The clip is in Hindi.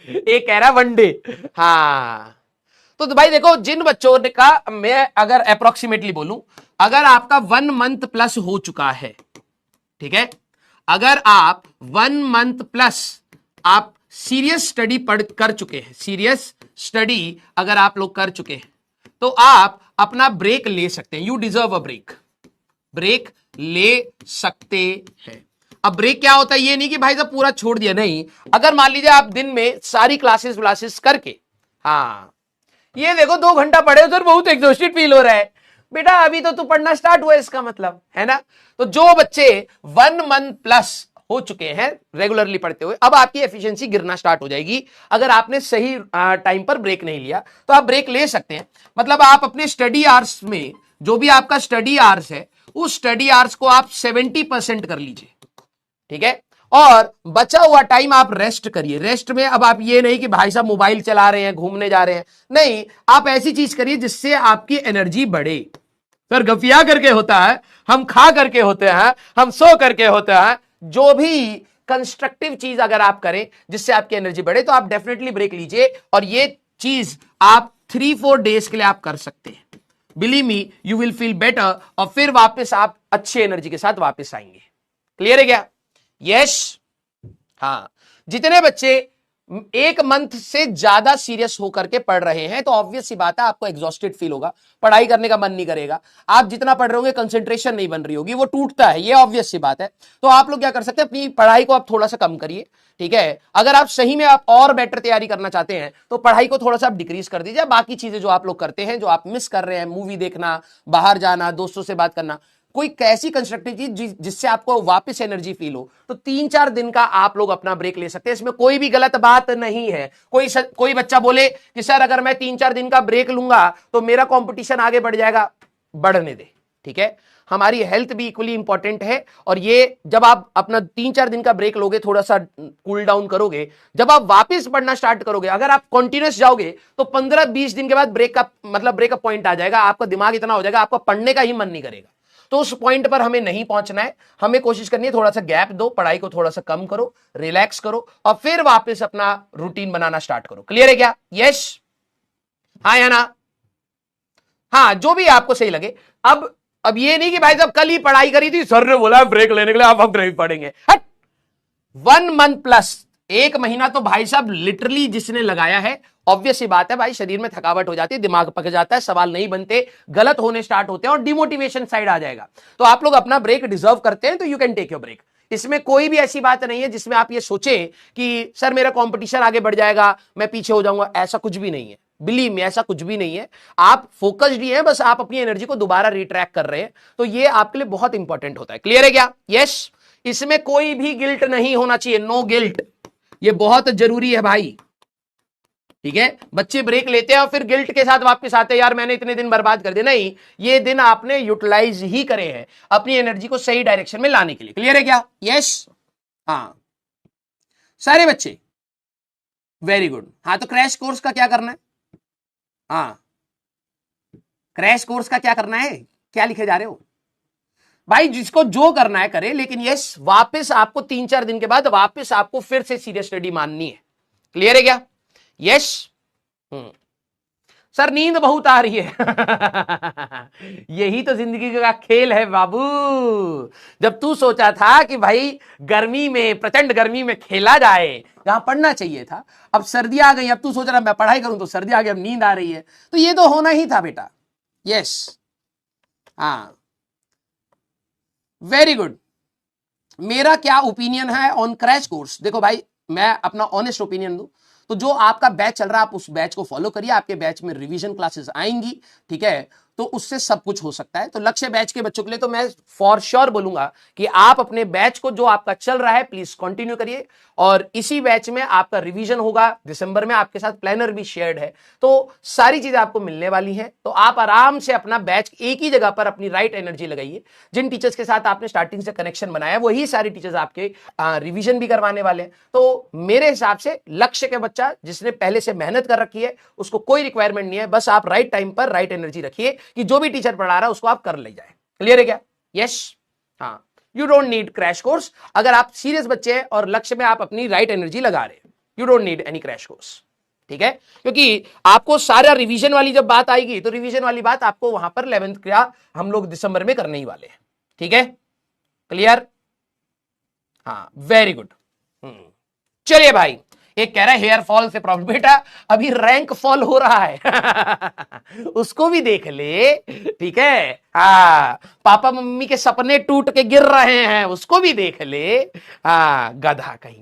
एक कह रहा वनडे। हाँ, तो भाई देखो, जिन बच्चों ने का मैं अगर अप्रोक्सीमेटली बोलूं, अगर आपका 1 मंथ प्लस हो चुका है, ठीक है, अगर आप 1 मंथ प्लस आप सीरियस स्टडी पढ़ कर चुके हैं, सीरियस स्टडी अगर आप लोग कर चुके हैं, तो आप अपना ब्रेक ले सकते हैं। You deserve a break, break ले सकते हैं। अब ब्रेक क्या होता है, ये नहीं कि भाई साहब पूरा छोड़ दिया, नहीं। अगर मान लीजिए आप दिन में सारी क्लासेस व्लासेस करके, हाँ ये देखो 2 घंटा पढ़े उधर, बहुत एग्जॉस्टेड फील हो रहा है बेटा, अभी तो तू पढ़ना स्टार्ट हुआ, इसका मतलब है ना। तो जो बच्चे 1 मंथ प्लस हो चुके हैं रेगुलरली पढ़ते हुए, अब आपकी एफिशिएंसी गिरना स्टार्ट हो जाएगी। अगर आपने सही टाइम पर ब्रेक नहीं लिया तो आप ब्रेक ले सकते हैं। मतलब आप अपने स्टडी आवर्स में, जो भी आपका स्टडी आवर्स है, उस स्टडी आवर्स को आप 70% कर लीजिए, ठीक है, और बचा हुआ टाइम आप रेस्ट करिए। रेस्ट में अब आप ये नहीं कि भाई साहब मोबाइल चला रहे हैं, घूमने जा रहे हैं, नहीं, आप ऐसी चीज करिए जिससे आपकी एनर्जी बढ़े। फिर गफिया करके होता है, हम खा करके होते हैं, हम सो करके होते हैं। जो भी कंस्ट्रक्टिव चीज अगर आप करें जिससे आपकी एनर्जी बढ़े, तो आप डेफिनेटली ब्रेक लीजिए। और ये चीज आप 3-4 डेज के लिए आप कर सकते हैं। Believe me, you will feel better, और फिर वापस आप अच्छी एनर्जी के साथ वापस आएंगे। क्लियर है क्या? यस। हाँ, जितने बच्चे 1 मंथ से ज्यादा सीरियस होकर के पढ़ रहे हैं, तो ऑब्वियस सी बात है आपको एग्जॉस्टेड फील होगा, पढ़ाई करने का मन नहीं करेगा। आप जितना पढ़ रहे होंगे कंसंट्रेशन नहीं बन रही होगी, वो टूटता है, ये ऑब्वियस सी बात है। तो आप लोग क्या कर सकते हैं, अपनी पढ़ाई को आप थोड़ा सा कम करिए, ठीक है। अगर आप सही में आप और बेटर तैयारी करना चाहते हैं, तो पढ़ाई को थोड़ा सा आप डिक्रीज कर दीजिए। बाकी चीजें जो आप लोग करते हैं, जो आप मिस कर रहे हैं, मूवी देखना, बाहर जाना, दोस्तों से बात करना, कोई कैसी कंस्ट्रक्टिव चीज जिससे आपको वापस एनर्जी फील हो, तो 3-4 दिन का आप लोग अपना ब्रेक ले सकते हैं। इसमें कोई भी गलत बात नहीं है। कोई बच्चा बोले कि सर अगर मैं 3-4 दिन का ब्रेक लूंगा तो मेरा कंपटीशन आगे बढ़ जाएगा, बढ़ने दे, ठीक है। हमारी हेल्थ भी इक्वली इंपॉर्टेंट है। और ये जब आप अपना 3-4 दिन का ब्रेक लोगे, थोड़ा सा कूल डाउन करोगे, जब आप वापस पढ़ना स्टार्ट करोगे, अगर आप कंटिन्यूस जाओगे तो 15-20 दिन के बाद ब्रेक का मतलब ब्रेकअप पॉइंट आ जाएगा। आपका दिमाग इतना हो जाएगा, आपका पढ़ने का ही मन नहीं करेगा। तो उस पॉइंट पर हमें नहीं पहुंचना है। हमें कोशिश करनी है थोड़ा सा गैप दो, पढ़ाई को थोड़ा सा कम करो, रिलैक्स करो, और फिर वापस अपना रूटीन बनाना स्टार्ट करो। क्लियर है क्या? यस, हाँ या ना? हाँ, जो भी आपको सही लगे। अब ये नहीं कि भाई साहब कल ही पढ़ाई करी थी, सर ने बोला ब्रेक लेने के लिए, अब हम नहीं पढ़ेंगे। हट, 1 मंथ प्लस, 1 महीना तो भाई साहब लिटरली जिसने लगाया है, ऑब्वियस सी बात है भाई, शरीर में थकावट हो जाती है, दिमाग पक जाता है, सवाल नहीं बनते, गलत होने स्टार्ट होते हैं, और डिमोटिवेशन साइड आ जाएगा। तो आप लोग अपना ब्रेक डिजर्व करते हैं, तो you can take your break. इसमें कोई भी ऐसी बात नहीं है जिसमें आप ये सोचें कि सर मेरा कंपटीशन आगे बढ़ जाएगा, मैं पीछे हो जाऊंगा। ऐसा कुछ भी नहीं है, बिलीव में, ऐसा कुछ भी नहीं है। आप फोकस्ड ही हैं, बस आप अपनी एनर्जी को दोबारा रिट्रैक कर रहे हैं, तो ये आपके लिए बहुत इंपॉर्टेंट होता है। क्लियर है क्या? यस। इसमें कोई भी गिल्ट नहीं होना चाहिए, नो गिल्ट, ये बहुत जरूरी है भाई, ठीक है। बच्चे ब्रेक लेते हैं और फिर गिल्ट के साथ वापस आते हैं, यार मैंने इतने दिन बर्बाद कर दिए। नहीं, ये दिन आपने यूटिलाइज ही करे हैं अपनी एनर्जी को सही डायरेक्शन में लाने के लिए। क्लियर है क्या? यस। हाँ, सारे बच्चे वेरी गुड। हाँ, तो क्रैश कोर्स का क्या करना है? हाँ, क्रैश कोर्स का क्या करना है? क्या लिखे जा रहे हो भाई? जिसको जो करना है करे, लेकिन यस, वापस आपको 3-4 दिन के बाद वापस आपको फिर से सीरियस स्टडी माननी है। क्लियर है क्या? यस। सर नींद बहुत आ रही है। यही तो जिंदगी का खेल है बाबू। जब तू सोचा था कि भाई गर्मी में, प्रचंड गर्मी में खेला जाए, जहां पढ़ना चाहिए था, अब सर्दी आ गई, अब तू सोच रहा मैं पढ़ाई करूं, तो सर्दी आ गई, अब नींद आ रही है, तो ये तो होना ही था बेटा। यस, हाँ, वेरी गुड। मेरा क्या ओपिनियन है ऑन क्रैश कोर्स? देखो भाई, मैं अपना ऑनेस्ट ओपिनियन दूं तो जो आपका बैच चल रहा है, आप उस बैच को फॉलो करिए। आपके बैच में रिवीजन क्लासेस आएंगी, ठीक है, तो उससे सब कुछ हो सकता है। तो लक्ष्य बैच के बच्चों के लिए तो मैं फॉर श्योर बोलूंगा कि आप अपने बैच को जो आपका चल रहा है प्लीज कंटिन्यू करिए। और इसी बैच में आपका रिवीजन होगा दिसंबर में, आपके साथ प्लानर भी शेयर्ड है, तो सारी चीजें आपको मिलने वाली हैं। तो आप आराम से अपना बैच एक ही जगह पर अपनी राइट एनर्जी लगाइए। जिन टीचर्स के साथ आपने स्टार्टिंग से कनेक्शन बनाया, वही सारी टीचर्स आपके रिवीजन भी करवाने वाले हैं। तो मेरे हिसाब से लक्ष्य के बच्चा जिसने पहले से मेहनत कर रखी है, उसको कोई रिक्वायरमेंट नहीं है, बस आप राइट टाइम पर राइट एनर्जी रखिए कि जो भी टीचर पढ़ा रहा है उसको आप कर ले जाए। क्लियर है क्या? यस। हाँ, you don't need crash course अगर आप सीरियस बच्चे हैं और लक्ष्य में आप अपनी राइट एनर्जी लगा रहे हैं। You don't need any crash course, ठीक है, क्योंकि आपको सारा रिवीजन वाली जब बात आएगी तो रिवीजन वाली बात आपको वहां पर 11th का हम लोग दिसंबर में करने ही वाले हैं, ठीक है, क्लियर, हाँ वेरी गुड। चलिए भाई, एक कह रहा है हेयर फॉल से प्रॉब्लम, बेटा अभी रैंक फॉल हो रहा है उसको भी देख ले, ठीक है, हाँ पापा मम्मी के सपने टूट के गिर रहे हैं उसको भी देख ले, हाँ गधा कहीं।